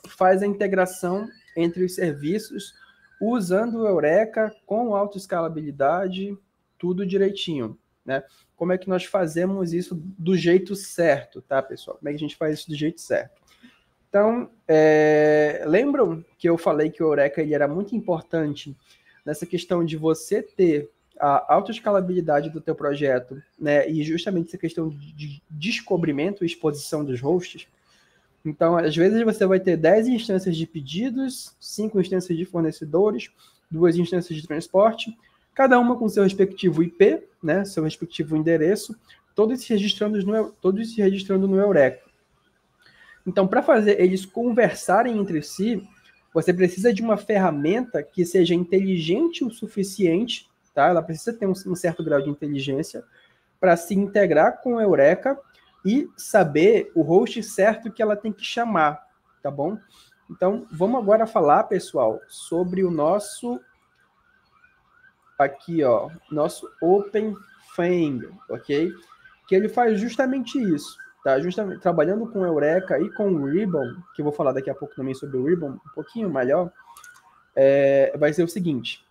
faz a integração entre os serviços usando o Eureka com autoescalabilidade, tudo direitinho, né? Como é que nós fazemos isso do jeito certo, tá, pessoal? Como é que a gente faz isso do jeito certo? Então, lembram que eu falei que o Eureka ele era muito importante nessa questão de você ter a autoescalabilidade do teu projeto, né? E justamente essa questão de descobrimento e exposição dos hosts. Então, às vezes você vai ter 10 instâncias de pedidos, 5 instâncias de fornecedores, 2 instâncias de transporte, cada uma com seu respectivo IP, né? Seu respectivo endereço, todos se registrando no Eureka. Então, para fazer eles conversarem entre si, você precisa de uma ferramenta que seja inteligente o suficiente, tá? Ela precisa ter um certo grau de inteligência para se integrar com o Eureka e saber o host certo que ela tem que chamar, tá bom? Então, vamos agora falar, pessoal, sobre o nosso aqui, ó, nosso OpenFang, ok? Que ele faz justamente isso, tá? Justamente trabalhando com o Eureka e com o Ribbon, que eu vou falar daqui a pouco também sobre o Ribbon, um pouquinho melhor, vai ser o seguinte.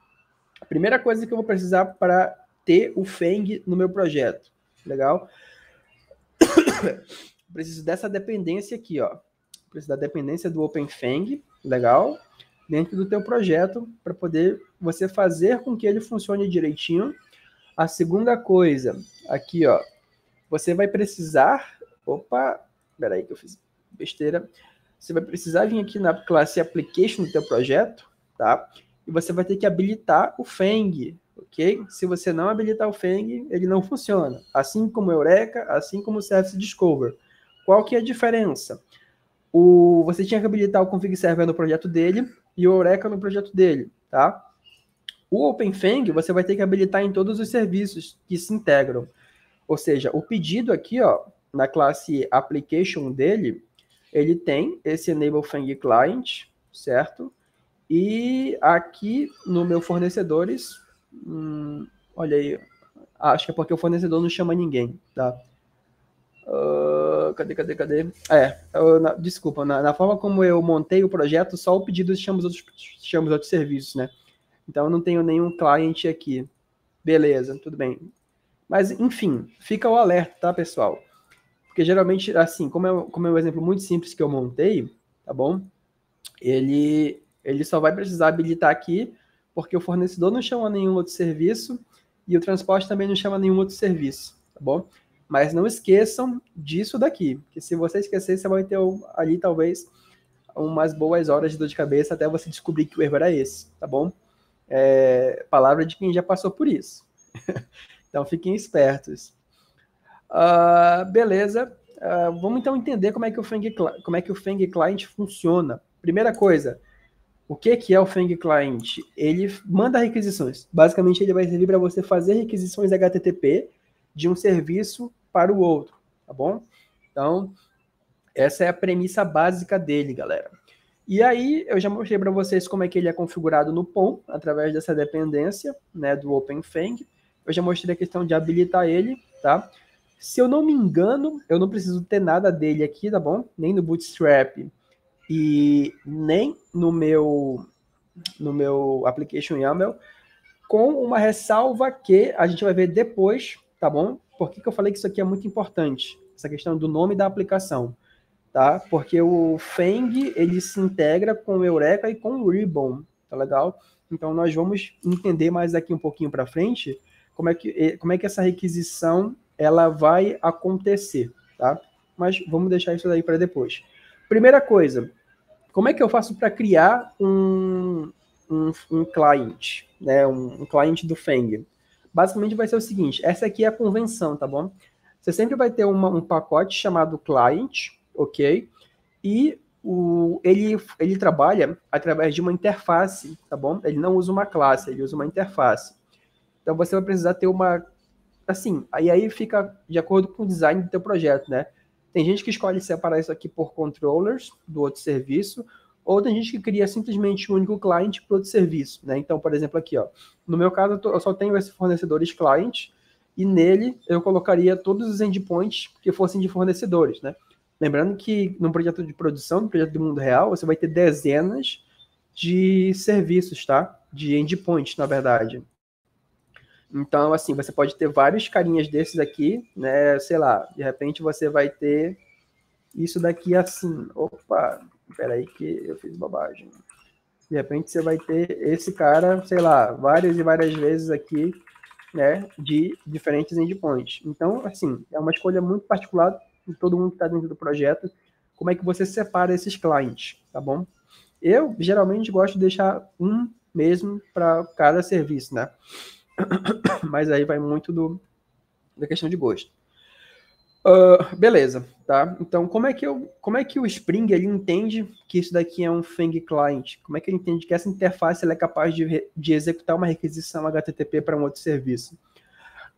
A primeira coisa que eu vou precisar para ter o Fang no meu projeto, legal? Preciso dessa dependência aqui, ó. Preciso da dependência do OpenFang, legal? Dentro do teu projeto, para poder você fazer com que ele funcione direitinho. A segunda coisa, aqui, ó, você vai precisar... Opa, peraí que eu fiz besteira. Você vai precisar vir aqui na classe Application do teu projeto, tá? E você vai ter que habilitar o Fang, ok? Se você não habilitar o Fang, ele não funciona. Assim como o Eureka, assim como o Service Discover. Qual que é a diferença? Você tinha que habilitar o Config Server no projeto dele e o Eureka no projeto dele, tá? O OpenFang você vai ter que habilitar em todos os serviços que se integram. Ou seja, o pedido aqui, ó, na classe Application dele, ele tem esse Enable Fang Client, certo? E aqui no meu fornecedores, olha aí, acho que é porque o fornecedor não chama ninguém, tá? Cadê? Desculpa, na forma como eu montei o projeto, só o pedido chama os outros serviços, né? Então eu não tenho nenhum client aqui. Beleza, tudo bem. Mas, enfim, fica o alerta, tá, pessoal? Porque geralmente, assim, como é um exemplo muito simples que eu montei, tá bom? Ele só vai precisar habilitar aqui, porque o fornecedor não chama nenhum outro serviço e o transporte também não chama nenhum outro serviço, tá bom? Mas não esqueçam disso daqui, porque se você esquecer, você vai ter ali, talvez, umas boas horas de dor de cabeça até você descobrir que o erro era esse, tá bom? Palavra de quem já passou por isso. Então, fiquem espertos. Beleza. Vamos, então, entender como é que o Fang Client funciona. Primeira coisa, o que é o Fang Client? Ele manda requisições. Basicamente, ele vai servir para você fazer requisições HTTP de um serviço para o outro, tá bom? Então, essa é a premissa básica dele, galera. E aí, eu já mostrei para vocês como é que ele é configurado no POM, através dessa dependência, né, do OpenFang. Eu já mostrei a questão de habilitar ele, tá? Se eu não me engano, eu não preciso ter nada dele aqui, tá bom? Nem no Bootstrap e nem no meu Application YAML, com uma ressalva que a gente vai ver depois, tá bom? Por que eu falei que isso aqui é muito importante? Essa questão do nome da aplicação, tá? Porque o Fang, ele se integra com o Eureka e com o Ribbon, tá legal? Então, nós vamos entender mais aqui um pouquinho para frente como é que essa requisição ela vai acontecer, tá? Mas vamos deixar isso daí para depois. Primeira coisa, como é que eu faço para criar um client, né? Um client do Fang? Basicamente vai ser o seguinte, essa aqui é a convenção, tá bom? Você sempre vai ter um pacote chamado client, ok? E ele trabalha através de uma interface, tá bom? Ele não usa uma classe, ele usa uma interface. Então você vai precisar ter uma... Assim, aí fica de acordo com o design do teu projeto, né? Tem gente que escolhe separar isso aqui por controllers do outro serviço, ou tem gente que cria simplesmente um único client para outro serviço, né? Então, por exemplo, aqui, ó, no meu caso, eu só tenho esse fornecedores client, e nele eu colocaria todos os endpoints que fossem de fornecedores, né? Lembrando que no projeto de produção, no projeto do mundo real, você vai ter dezenas de serviços, tá? De endpoints, na verdade. Então, assim, você pode ter vários carinhas desses aqui, né? Sei lá, de repente você vai ter isso daqui assim. Opa, peraí que eu fiz bobagem. De repente você vai ter esse cara, sei lá, várias e várias vezes aqui, né? De diferentes endpoints. Então, assim, é uma escolha muito particular de todo mundo que está dentro do projeto. Como é que você separa esses clientes, tá bom? Eu, geralmente, gosto de deixar um mesmo para cada serviço, né? Mas aí vai muito da questão de gosto. Beleza, tá? Então, como é que o Spring ele entende que isso daqui é um Fang Client? Como é que ele entende que essa interface ela é capaz de executar uma requisição HTTP para um outro serviço?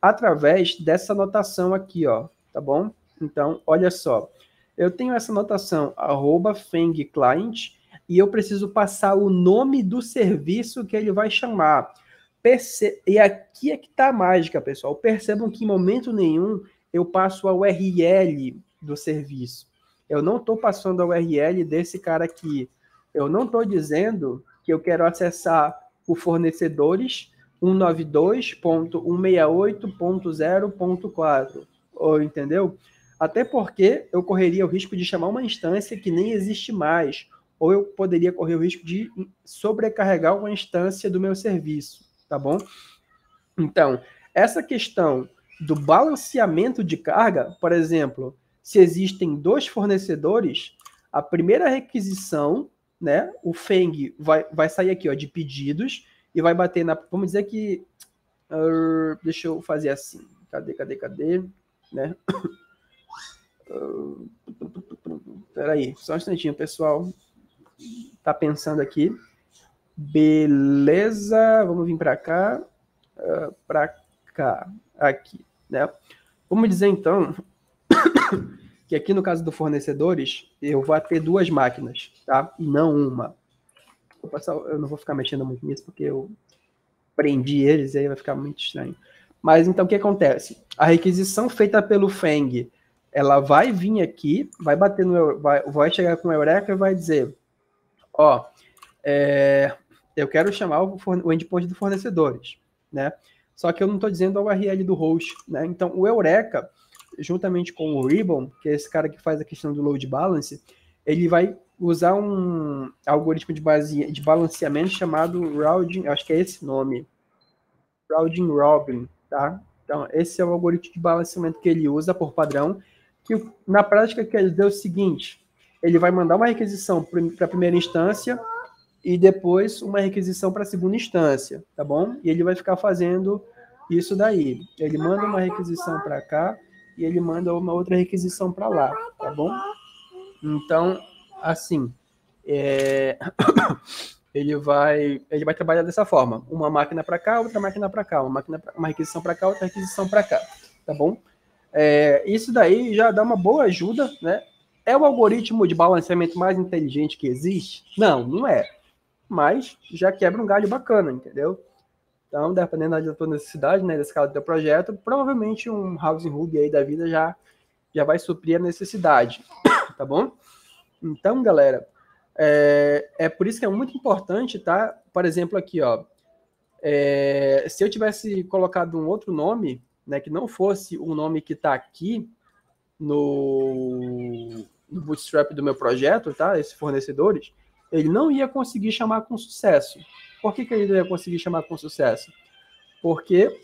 Através dessa notação aqui, ó, tá bom? Então, olha só, eu tenho essa notação @FangClient e eu preciso passar o nome do serviço que ele vai chamar. E aqui é que tá a mágica, pessoal. Percebam que em momento nenhum eu passo a URL do serviço. Eu não estou passando a URL desse cara aqui. Eu não estou dizendo que eu quero acessar o fornecedores 192.168.0.4, ou entendeu? Até porque eu correria o risco de chamar uma instância que nem existe mais, ou eu poderia correr o risco de sobrecarregar uma instância do meu serviço, tá bom? Então, essa questão do balanceamento de carga, por exemplo, se existem 2 fornecedores, a primeira requisição, né, o Fang vai sair aqui, ó, de pedidos, e vai bater na... Vamos dizer que... deixa eu fazer assim. Cadê? Né? Peraí, só um instantinho, pessoal. Tá pensando aqui. Beleza, vamos vir para cá. Para cá, aqui, né? Vamos dizer, então, que aqui no caso do fornecedores, eu vou ter 2 máquinas, tá? E não uma. Eu não vou ficar mexendo muito nisso, porque eu prendi eles e aí vai ficar muito estranho. Mas então o que acontece? A requisição feita pelo Fang, ela vai vir aqui, vai bater no, vai chegar com o Eureka e vai dizer, ó, eu quero chamar o endpoint do fornecedores, né? Só que eu não estou dizendo a URL do host, né? Então o Eureka, juntamente com o Ribbon, que é esse cara que faz a questão do load balance, ele vai usar um algoritmo de balanceamento chamado Routing, acho que é esse nome, Routing Robin, tá? Então, esse é o algoritmo de balanceamento que ele usa por padrão, que na prática quer dizer o seguinte, ele vai mandar uma requisição para a primeira instância e depois uma requisição para a segunda instância, tá bom? E ele vai ficar fazendo isso daí. Ele manda uma requisição para cá e ele manda uma outra requisição para lá, tá bom? Então, assim, ele vai trabalhar dessa forma. Uma máquina para cá, outra máquina para cá. Uma requisição para cá, outra requisição para cá. Tá bom? Isso daí já dá uma boa ajuda, né? É o algoritmo de balanceamento mais inteligente que existe? Não, não é. Mas já quebra um galho bacana, entendeu? Então, dependendo da tua necessidade, né, da escala do teu projeto, provavelmente um Housing Ruby aí da vida já vai suprir a necessidade. Tá bom? Então, galera, é por isso que é muito importante, tá? Por exemplo, aqui, ó, se eu tivesse colocado um outro nome, né, que não fosse o nome que está aqui no Bootstrap do meu projeto, tá? Esses fornecedores, ele não ia conseguir chamar com sucesso. Por que ele não ia conseguir chamar com sucesso? Porque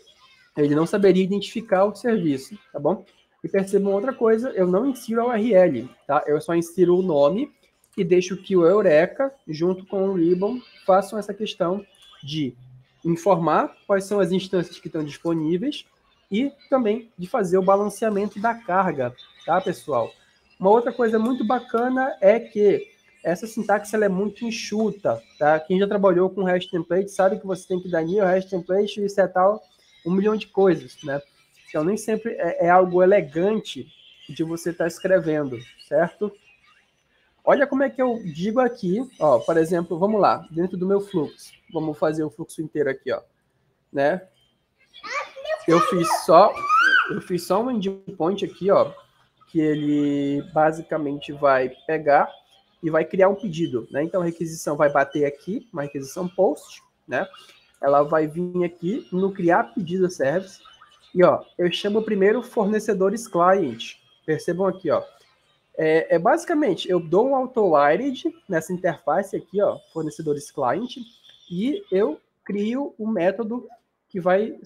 ele não saberia identificar o serviço, tá bom? E percebam outra coisa, eu não insiro a URL, tá? Eu só insiro o nome e deixo que o Eureka, junto com o Ribbon, façam essa questão de informar quais são as instâncias que estão disponíveis e também de fazer o balanceamento da carga, tá, pessoal? Uma outra coisa muito bacana é que essa sintaxe ela é muito enxuta, tá? Quem já trabalhou com REST template sabe que você tem que dar new REST template e setar 1 milhão de coisas, né? Então, nem sempre é algo elegante de você estar escrevendo, certo? Olha como é que eu digo aqui, ó, por exemplo, vamos lá, dentro do meu fluxo. Vamos fazer o fluxo inteiro aqui, ó, né? Eu fiz só um endpoint aqui, ó, que ele basicamente vai pegar e vai criar um pedido, né? Então, a requisição vai bater aqui, uma requisição post, né? Ela vai vir aqui no criar pedido service. E, ó, eu chamo primeiro fornecedores client. Percebam aqui, ó. Basicamente, eu dou um auto-wired nessa interface aqui, ó, fornecedores client, e eu crio um método que vai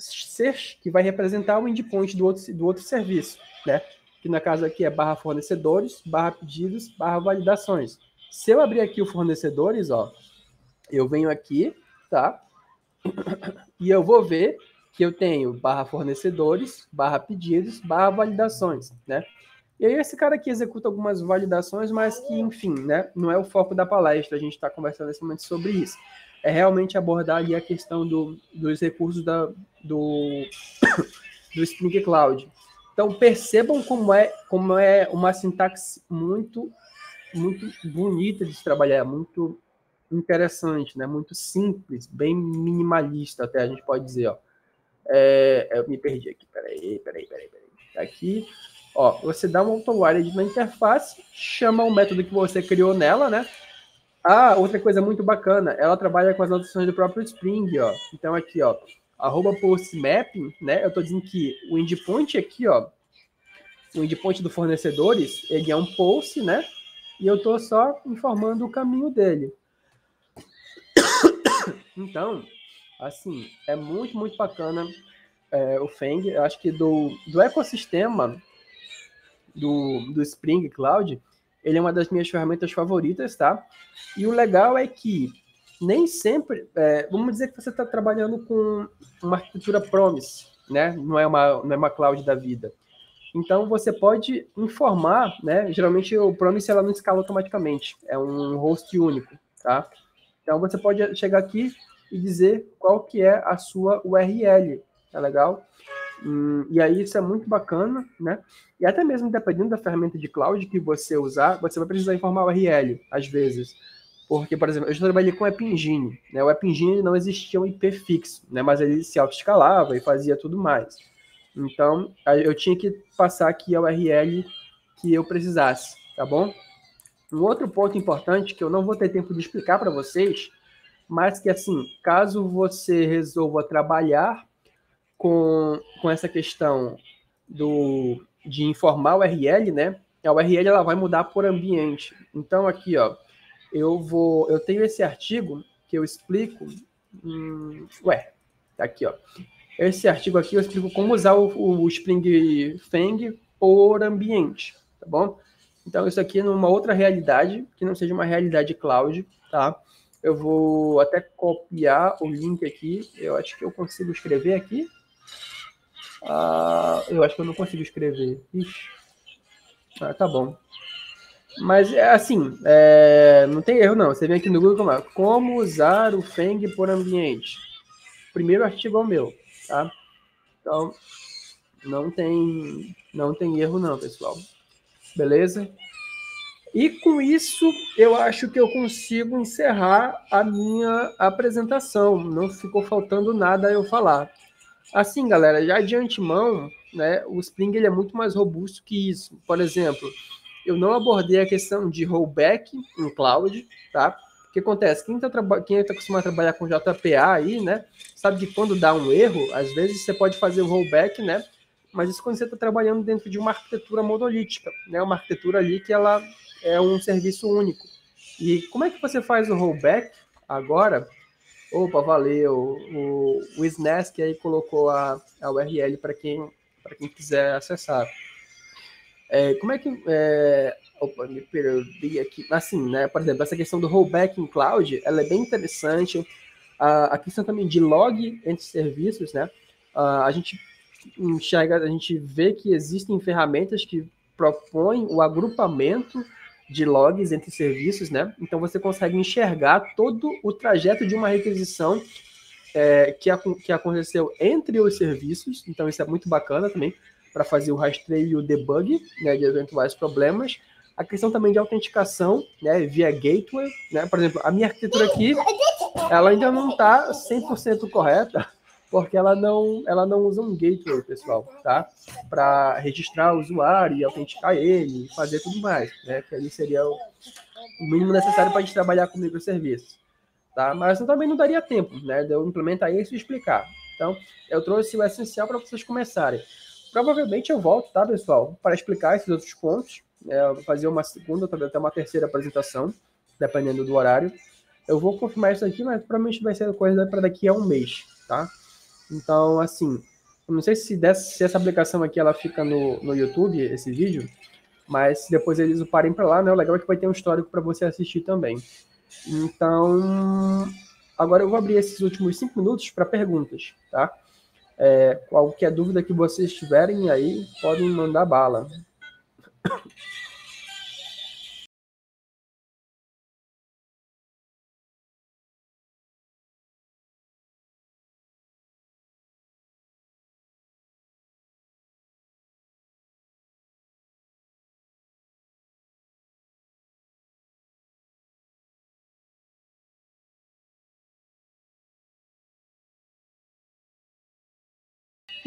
representar o endpoint do outro serviço, né? Que na casa aqui é /fornecedores, /pedidos, /validações. Se eu abrir aqui o fornecedores, ó, eu venho aqui, tá? E eu vou ver que eu tenho barra fornecedores, barra pedidos, barra validações, né? E aí esse cara aqui executa algumas validações, mas que, enfim, né, não é o foco da palestra, a gente está conversando nesse momento sobre isso. É realmente abordar ali a questão dos recursos do Spring Cloud. Então, percebam como é uma sintaxe muito, muito bonita de se trabalhar, muito interessante, né? Muito simples, bem minimalista até, a gente pode dizer, ó. Eu me perdi aqui, peraí. Aqui, ó, você dá uma autowire na interface, chama o método que você criou nela, né? Ah, outra coisa muito bacana, ela trabalha com as notações do próprio Spring, ó. Então aqui, ó, @postmapping, né? Eu tô dizendo que o endpoint aqui, ó, o endpoint do fornecedores, ele é um post, né? E eu tô só informando o caminho dele. Então, assim, é muito, muito bacana o Fang. Eu acho que do ecossistema do Spring Cloud, ele é uma das minhas ferramentas favoritas, tá? E o legal é que nem sempre, vamos dizer que você está trabalhando com uma arquitetura Promise, né? Não é uma cloud da vida. Então você pode informar, né? Geralmente o Promise ela não escala automaticamente, é um host único, tá? Então você pode chegar aqui e dizer qual que é a sua URL, tá legal? E aí isso é muito bacana, né? E até mesmo dependendo da ferramenta de cloud que você usar, você vai precisar informar o URL, às vezes. Porque, por exemplo, eu já trabalhei com o App Engine, né? O App Engine não existia um IP fixo, né? Mas ele se auto-escalava e fazia tudo mais. Então, eu tinha que passar aqui a URL que eu precisasse, tá bom? Um outro ponto importante que eu não vou ter tempo de explicar para vocês, mas que, assim, caso você resolva trabalhar com essa questão de informar o URL, né? A URL ela vai mudar por ambiente. Então, aqui, ó, eu tenho esse artigo que eu explico. Tá aqui, ó. Esse artigo aqui eu explico como usar o Spring Fang por ambiente, tá bom? Então, isso aqui é numa outra realidade, que não seja uma realidade cloud, tá? Eu vou até copiar o link aqui. Eu acho que eu consigo escrever aqui. Eu acho que eu não consigo escrever. Ixi. Tá bom. Mas, assim, não tem erro, não. Você vem aqui no Google, como usar o Fang por ambiente. Primeiro artigo é o meu, tá? Então, não tem erro, não, pessoal. Beleza? E com isso, eu acho que eu consigo encerrar a minha apresentação. Não ficou faltando nada a eu falar. Assim, galera, já de antemão, né, o Spring ele é muito mais robusto que isso. Por exemplo, eu não abordei a questão de rollback em cloud, tá? O que acontece? Quem tá acostumado a trabalhar com JPA aí, né, sabe que quando dá um erro, às vezes você pode fazer o rollback, né? Mas isso quando você está trabalhando dentro de uma arquitetura monolítica, né? Uma arquitetura ali que ela é um serviço único. E como é que você faz o rollback agora? Opa, valeu. O Snask aí colocou a URL para quem quiser acessar. Como é que... Opa, me perdi aqui. Assim, né? Por exemplo, essa questão do rollback em cloud, ela é bem interessante. A questão também de log entre serviços, né? A gente enxerga, a gente vê que existem ferramentas que propõem o agrupamento de logs entre serviços, né? Então você consegue enxergar todo o trajeto de uma requisição que aconteceu entre os serviços. Então isso é muito bacana também para fazer o rastreio e o debug, né, de eventuais problemas. A questão também de autenticação, né, via gateway, né? Por exemplo, a minha arquitetura aqui, ela ainda não está 100% correta, porque ela não usa um gateway, pessoal, tá? Para registrar o usuário e autenticar ele, fazer tudo mais, né? Que ali seria o mínimo necessário para a gente trabalhar com microserviços, tá? Mas eu também não daria tempo, né? De eu implementar isso e explicar. Então, eu trouxe o essencial para vocês começarem. Provavelmente eu volto, tá, pessoal? Para explicar esses outros pontos. Eu vou fazer uma segunda, até uma terceira apresentação, dependendo do horário. Eu vou confirmar isso aqui, mas provavelmente vai ser coisa para daqui a um mês, tá? Então, assim, eu não sei se essa aplicação aqui ela fica no YouTube, esse vídeo, mas se depois eles uparem para lá, né? O legal é que vai ter um histórico para você assistir também. Então, agora eu vou abrir esses últimos 5 minutos para perguntas, tá? Qualquer dúvida que vocês tiverem aí, podem mandar bala.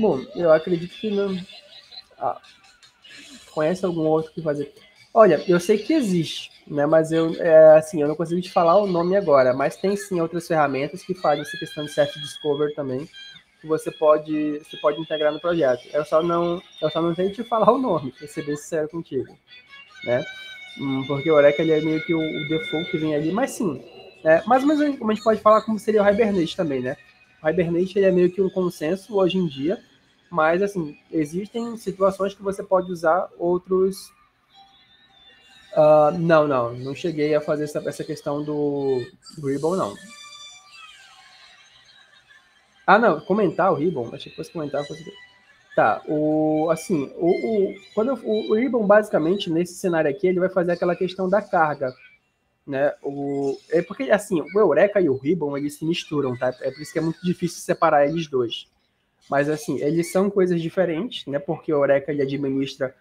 Bom, eu acredito que não. Conhece algum outro que fazer? Olha, eu sei que existe, né? Mas eu não consigo te falar o nome agora. Mas tem sim outras ferramentas que fazem essa questão de self-discover também, que você pode integrar no projeto. Eu só não sei te falar o nome, para ser bem sincero contigo, né? Porque o Eureka ele é meio que o default que vem ali, mas sim. Mais ou menos como a gente pode falar como seria o Hibernate também, né? O Hibernate ele é meio que um consenso hoje em dia, mas assim, existem situações que você pode usar outros. Não cheguei a fazer essa questão do Ribbon, não. Não, comentar o Ribbon, achei que fosse comentar. Tá, o Ribbon, basicamente, nesse cenário aqui, ele vai fazer aquela questão da carga, né? Porque, assim, o Eureka e o Ribbon, eles se misturam, tá? É por isso que é muito difícil separar eles dois. Mas, assim, eles são coisas diferentes, né? Porque o Eureka, ele administra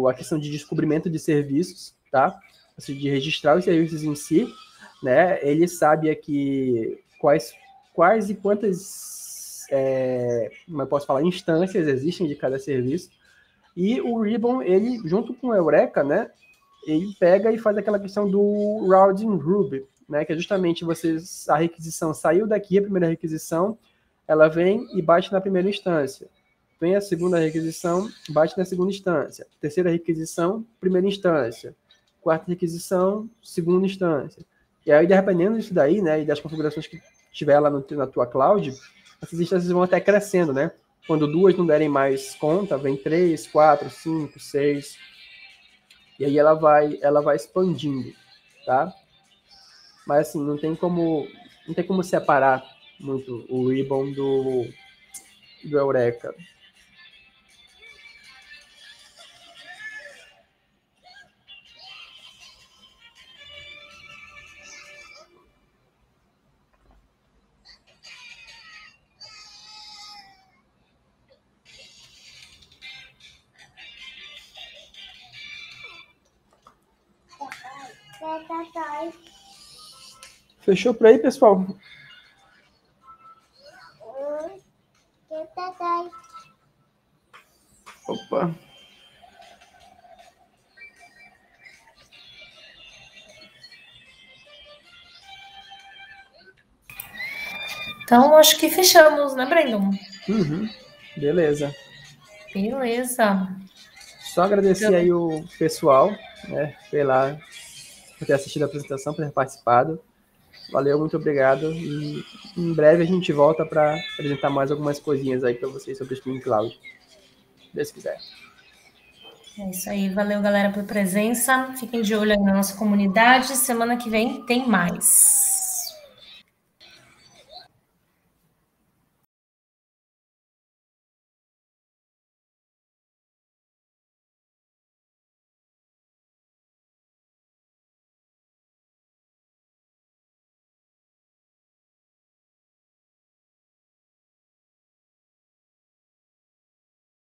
a questão de descobrimento de serviços, tá? Assim, de registrar os serviços em si, né? Ele sabe aqui quais e quantas, como eu posso falar, instâncias existem de cada serviço. E o Ribbon, ele, junto com o Eureka, né? Ele pega e faz aquela questão do routing Ruby, né? Que é justamente a requisição saiu daqui, a primeira requisição, ela vem e bate na primeira instância. Vem a segunda requisição, bate na segunda instância. Terceira requisição, primeira instância. Quarta requisição, segunda instância. E aí, dependendo disso daí, né, e das configurações que tiver lá na tua cloud, essas instâncias vão até crescendo, né? Quando duas não derem mais conta, vem 3, 4, 5, 6. E aí ela vai expandindo, tá? Mas assim, não tem como separar muito o Ribbon do Eureka. Fechou por aí, pessoal? Opa. Então, acho que fechamos, né, Brandon? Beleza. Beleza. Só agradecer aí o pessoal, né, por ter assistido a apresentação, por ter participado. Valeu, muito obrigado. E em breve a gente volta para apresentar mais algumas coisinhas aí para vocês sobre o Spring Cloud. Se Deus quiser. É isso aí. Valeu, galera, pela presença. Fiquem de olho aí na nossa comunidade. Semana que vem tem mais.